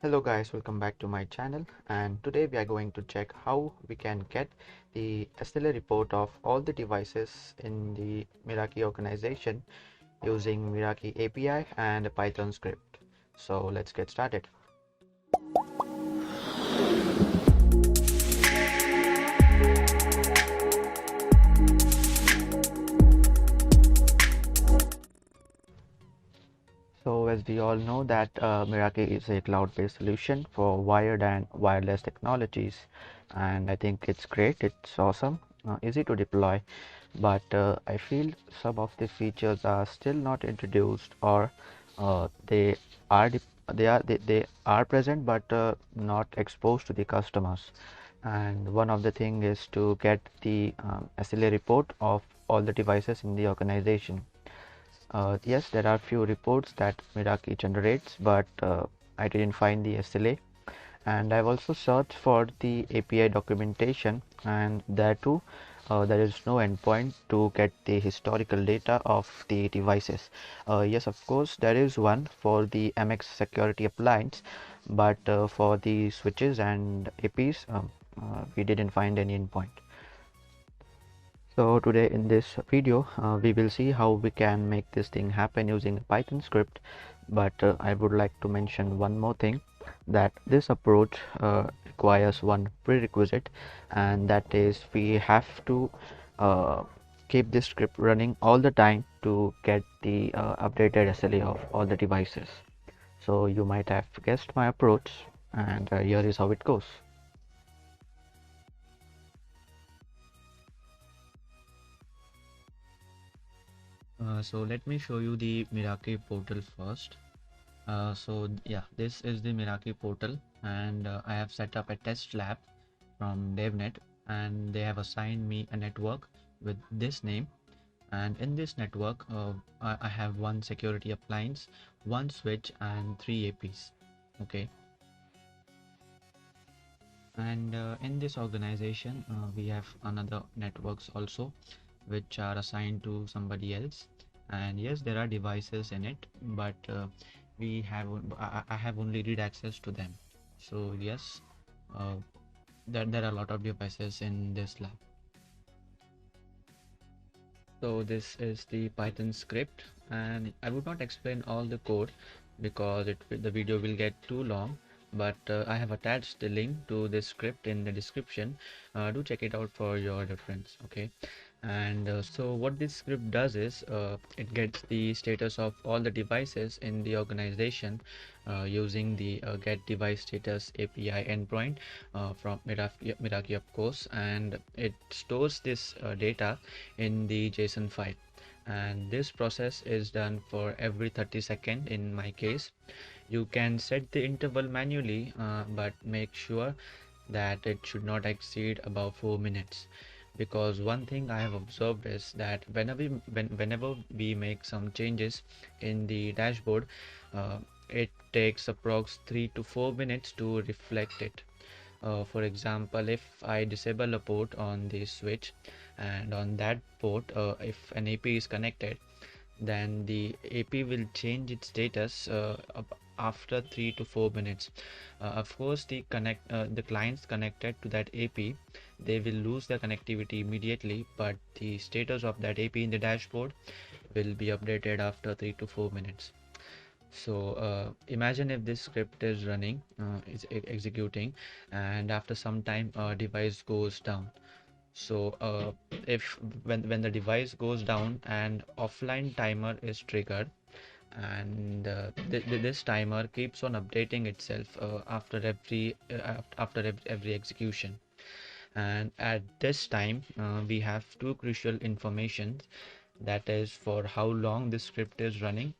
Hello guys, welcome back to my channel, and today we are going to check how we can get the SLA report of all the devices in the Meraki organization using Meraki API and a Python script. So let's get started. So as we all know that Meraki is a cloud-based solution for wired and wireless technologies, and I think it's great, it's awesome, easy to deploy, but I feel some of the features are still not introduced, or they are they are present but not exposed to the customers. And one of the thing is to get the SLA report of all the devices in the organization. Yes, there are few reports that Meraki generates, but I didn't find the SLA. And I've also searched for the API documentation, and there too, there is no endpoint to get the historical data of the devices. Yes, of course, there is one for the MX security appliance, but for the switches and APs, we didn't find any endpoint. So today in this video we will see how we can make this thing happen using a Python script, but I would like to mention one more thing, that this approach requires one prerequisite, and that is we have to uh, keep this script running all the time to get the updated SLA of all the devices. So you might have guessed my approach, and here is how it goes. So let me show you the Meraki portal first. Yeah, this is the Meraki portal, and I have set up a test lab from DevNet, and they have assigned me a network with this name. And in this network, I have one security appliance, one switch, and three APs. Okay, and in this organization, we have another networks also, which are assigned to somebody else. And yes, there are devices in it, but I have only read access to them. So yes, uh, there are a lot of devices in this lab. So this is the Python script, and I would not explain all the code because the video will get too long, but I have attached the link to this script in the description. Do check it out for your reference. Okay, and so what this script does is it gets the status of all the devices in the organization using the get device status API endpoint from Meraki, of course, and it stores this data in the JSON file. And this process is done for every 30 seconds in my case. You can set the interval manually, but make sure that it should not exceed about 4 minutes, because one thing I have observed is that whenever we make some changes in the dashboard, uh, it takes approx 3 to 4 minutes to reflect it. For example, if I disable a port on the switch, and on that port if an AP is connected, then the AP will change its status after 3 to 4 minutes. Of course, the clients connected to that AP, they will lose their connectivity immediately, but the status of that AP in the dashboard will be updated after 3 to 4 minutes. So imagine if this script is running, is executing, and after some time a device goes down. So if when the device goes down, and offline timer is triggered, and this timer keeps on updating itself after every execution. And at this time we have two crucial information, that is for how long this script is running,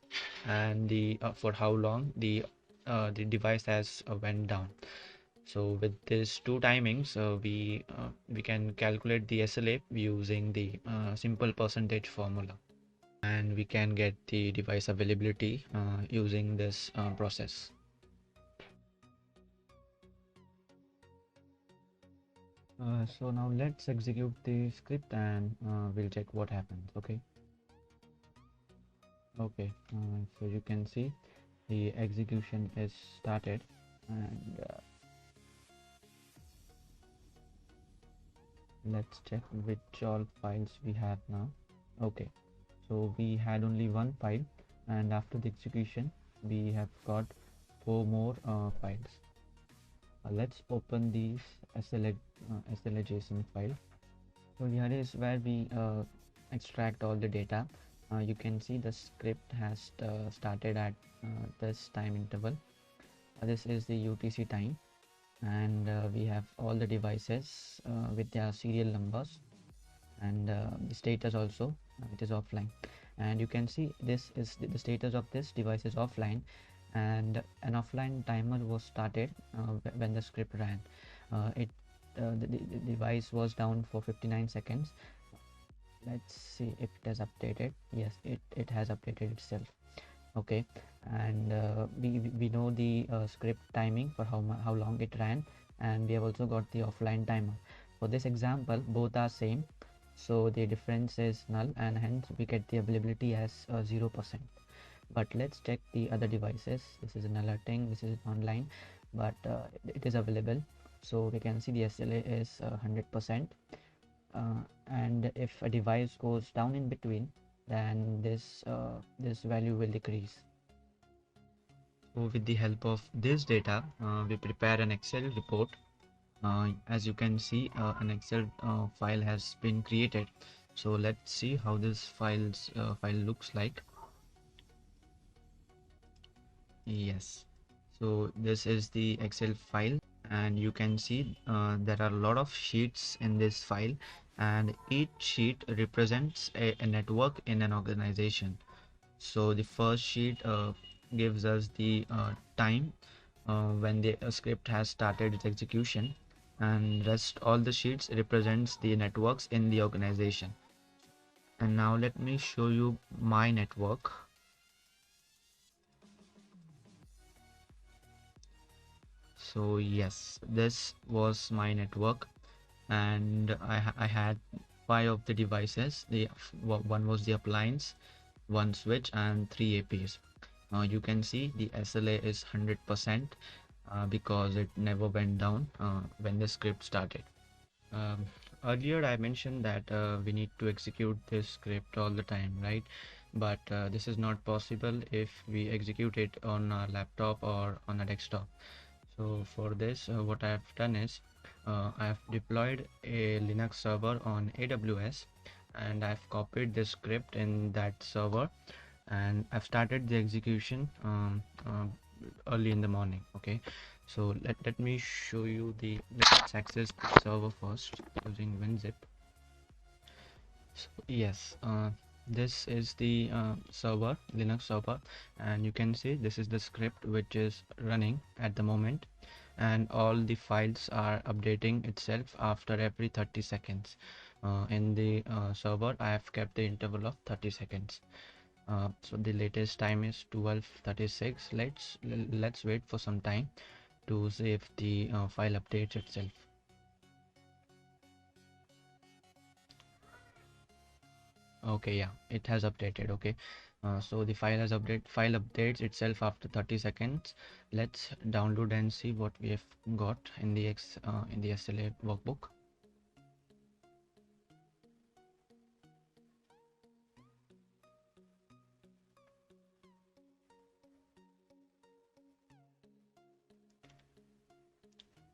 and the for how long the device has went down. So with these two timings, we can calculate the SLA using the simple percentage formula, and we can get the device availability using this process. So now let's execute the script, and we'll check what happens. Okay, so you can see the execution is started, And let's check which all files we have now. Okay, so we had only one file, and after the execution we have got four more files. Let's open these SLA JSON file. So here is where we extract all the data. You can see the script has started at this time interval. This is the UTC time, and we have all the devices with their serial numbers, and the status also, it is offline. And you can see this is the status of this device is offline, and an offline timer was started when the script ran. The device was down for 59 seconds. Let's see if it has updated. Yes, it has updated itself. Okay, and we know the script timing for how long it ran, and we have also got the offline timer. For this example, both are same, so the difference is null, and hence we get the availability as 0%. But let's check the other devices. This is an alerting, this is online, but it is available. So we can see the SLA is 100%. And if a device goes down in between, then this value will decrease. So with the help of this data, we prepare an Excel report. As you can see, an Excel file has been created. So let's see how this file looks like. Yes, so this is the Excel file, and you can see there are a lot of sheets in this file, and each sheet represents a network in an organization. So the first sheet gives us the time when the script has started its execution, and rest all the sheets represents the networks in the organization. And now let me show you my network. So yes, this was my network, and I had five of the devices. One was the appliance, one switch, and three APs. You can see the SLA is 100% because it never went down when the script started. Um, Earlier I mentioned that we need to execute this script all the time, right? But this is not possible if we execute it on our laptop or on a desktop. So for this, what I have done is I have deployed a Linux server on AWS, and I've copied this script in that server, and I've started the execution early in the morning. Okay, so let me show you let's access the server first using WinZip. So yes, this is the server, Linux server, and you can see this is the script which is running at the moment, and all the files are updating itself after every 30 seconds. In the server, I have kept the interval of 30 seconds. So the latest time is 12:36. Let's wait for some time to see if the file updates itself. Okay, yeah, it has updated. Okay, so the file updates itself after 30 seconds. Let's download and see what we have got in the SLA workbook.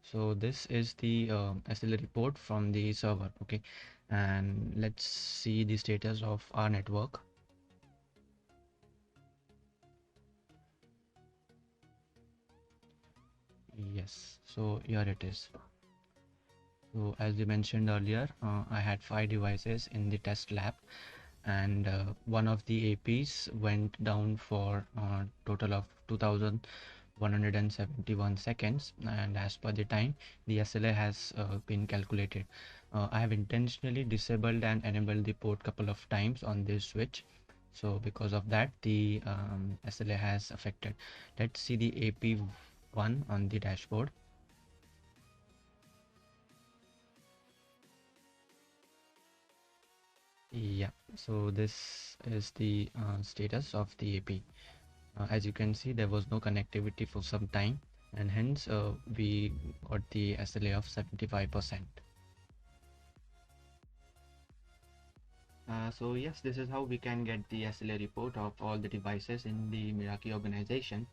So this is the SLA report from the server. Okay, and let's see the status of our network. Yes, so here it is. So as we mentioned earlier, I had 5 devices in the test lab, and one of the APs went down for a total of 2171 seconds, and as per the time, the SLA has been calculated. I have intentionally disabled and enabled the port couple of times on this switch, so because of that the SLA has affected. Let's see the AP1 on the dashboard. Yeah, so this is the status of the AP. As you can see, there was no connectivity for some time, and hence we got the SLA of 75%. So yes, this is how we can get the SLA report of all the devices in the Meraki organization.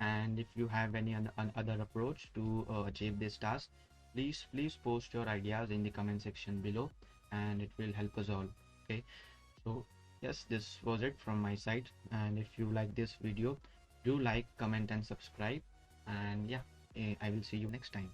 And if you have any other approach to achieve this task, please post your ideas in the comment section below, and it will help us all. Okay, so yes, this was it from my side. And if you like this video, do like, comment, and subscribe. And yeah, I will see you next time.